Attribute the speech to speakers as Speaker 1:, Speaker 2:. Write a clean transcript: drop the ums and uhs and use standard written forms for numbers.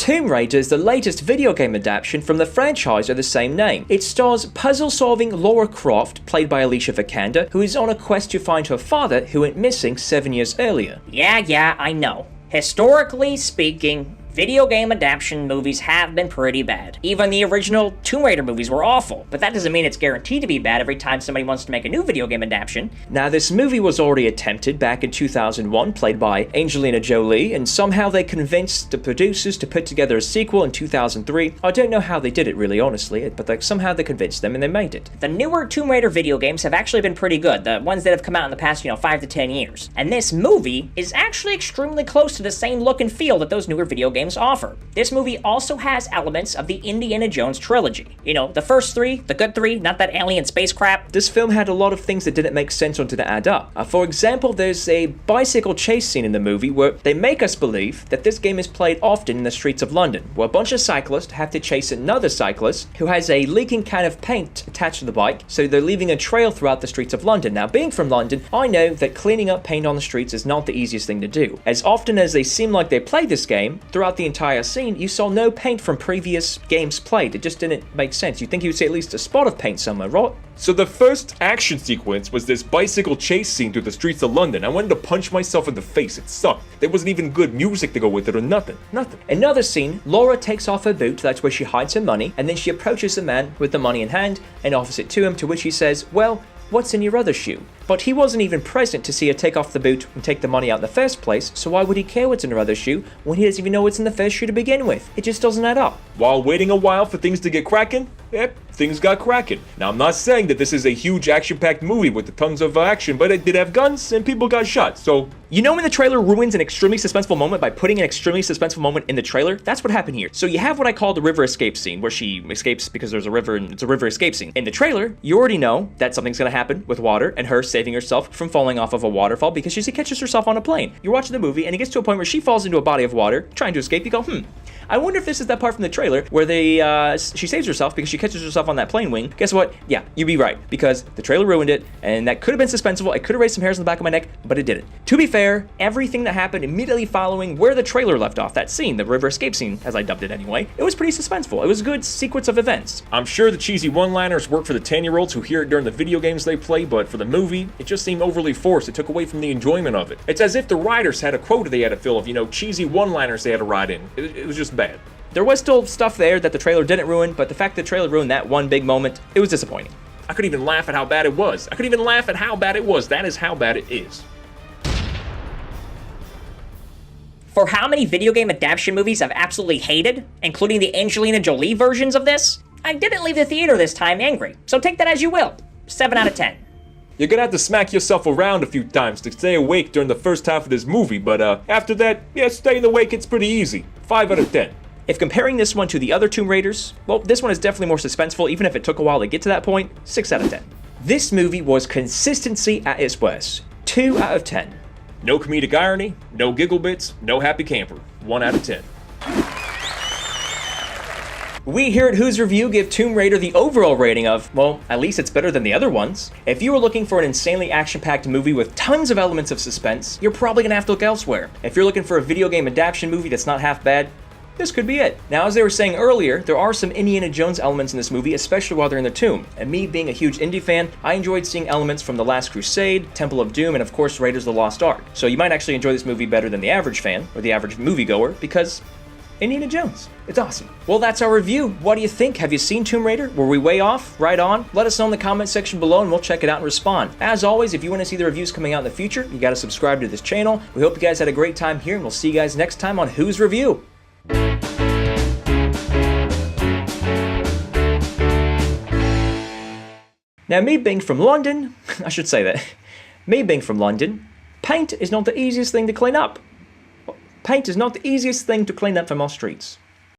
Speaker 1: Tomb Raider is the latest video game adaptation from the franchise of the same name. It stars puzzle-solving Lara Croft, played by Alicia Vikander, who is on a quest to find her father, who went missing 7 years earlier.
Speaker 2: Yeah, I know. Historically speaking, video game adaptation movies have been pretty bad. Even the original Tomb Raider movies were awful, but that doesn't mean it's guaranteed to be bad every time somebody wants to make a new video game adaptation.
Speaker 1: Now, this movie was already attempted back in 2001, played by Angelina Jolie, and somehow they convinced the producers to put together a sequel in 2003. I don't know how they did it really, honestly, but somehow they convinced them and they made it.
Speaker 2: The newer Tomb Raider video games have actually been pretty good, the ones that have come out in the past, 5 to 10 years. And this movie is actually extremely close to the same look and feel that those newer video games offer. This movie also has elements of the Indiana Jones trilogy. The first three, the good three, not that alien space crap.
Speaker 1: This film had a lot of things that didn't make sense or didn't add up. For example, there's a bicycle chase scene in the movie where they make us believe that this game is played often in the streets of London, where a bunch of cyclists have to chase another cyclist who has a leaking can of paint attached to the bike, so they're leaving a trail throughout the streets of London. Now, being from London, I know that cleaning up paint on the streets is not the easiest thing to do. As often as they seem like they play this game, throughout the entire scene, you saw no paint from previous games played. It just didn't make sense. You'd think you'd see at least a spot of paint somewhere, right?
Speaker 3: So the first action sequence was this bicycle chase scene through the streets of London. I wanted to punch myself in the face. It sucked. There wasn't even good music to go with it or nothing.
Speaker 1: Another scene, Laura takes off her boot, that's where she hides her money, and then she approaches the man with the money in hand and offers it to him, to which he says, "Well, what's in your other shoe?" But he wasn't even present to see her take off the boot and take the money out in the first place, so why would he care what's in her other shoe when he doesn't even know what's in the first shoe to begin with? It just doesn't add up.
Speaker 3: While waiting a while for things to get cracking, things got cracking. Now, I'm not saying that this is a huge action-packed movie with tons of action, but it did have guns and people got shot, so...
Speaker 1: When the trailer ruins an extremely suspenseful moment by putting an extremely suspenseful moment in the trailer? That's what happened here. So you have what I call the river escape scene, where she escapes because there's a river and it's a river escape scene. In the trailer, you already know that something's gonna happen with water and her saving herself from falling off of a waterfall because she catches herself on a plane. You're watching the movie and it gets to a point where she falls into a body of water trying to escape. You go, I wonder if this is that part from the trailer where she saves herself because she catches herself on that plane wing. Guess what? Yeah, you'd be right, because the trailer ruined it, and that could have been suspenseful. It could have raised some hairs on the back of my neck, but it didn't. To be fair, everything that happened immediately following where the trailer left off, that scene, the river escape scene, as I dubbed it anyway, it was pretty suspenseful. It was a good sequence of events.
Speaker 3: I'm sure the cheesy one-liners work for the 10-year-olds who hear it during the video games they play, but for the movie, it just seemed overly forced. It took away from the enjoyment of it. It's as if the writers had a quota they had to fill of, cheesy one-liners they had to write in. It was just bad.
Speaker 1: There was still stuff there that the trailer didn't ruin, but the fact that the trailer ruined that one big moment, it was disappointing.
Speaker 3: I couldn't even laugh at how bad it was. That is how bad it is.
Speaker 2: For how many video game adaptation movies I've absolutely hated, including the Angelina Jolie versions of this, I didn't leave the theater this time angry, so take that as you will. 7 out of 10.
Speaker 3: You're gonna have to smack yourself around a few times to stay awake during the first half of this movie, but after that, staying awake, it's pretty easy. 5 out of 10.
Speaker 1: If comparing this one to the other Tomb Raiders, well, this one is definitely more suspenseful, even if it took a while to get to that point. 6 out of 10. This movie was consistency at its worst. 2 out of 10.
Speaker 3: No comedic irony, no giggle bits, no happy camper. 1 out of 10.
Speaker 1: We here at Who's Review give Tomb Raider the overall rating of, well, at least it's better than the other ones. If you were looking for an insanely action-packed movie with tons of elements of suspense, you're probably gonna have to look elsewhere. If you're looking for a video game adaptation movie that's not half bad, this could be it. Now, as they were saying earlier, there are some Indiana Jones elements in this movie, especially while they're in the tomb. And me being a huge indie fan, I enjoyed seeing elements from The Last Crusade, Temple of Doom, and of course Raiders of the Lost Ark. So you might actually enjoy this movie better than the average fan, or the average moviegoer, because Indiana Jones. It's awesome. Well, that's our review. What do you think? Have you seen Tomb Raider? Were we way off? Right on? Let us know in the comment section below and we'll check it out and respond. As always, if you want to see the reviews coming out in the future, you gotta subscribe to this channel. We hope you guys had a great time here and we'll see you guys next time on Who's Review. Now, me being from London, I should say that, me being from London, paint is not the easiest thing to clean up. Paint is not the easiest thing to clean up from our streets.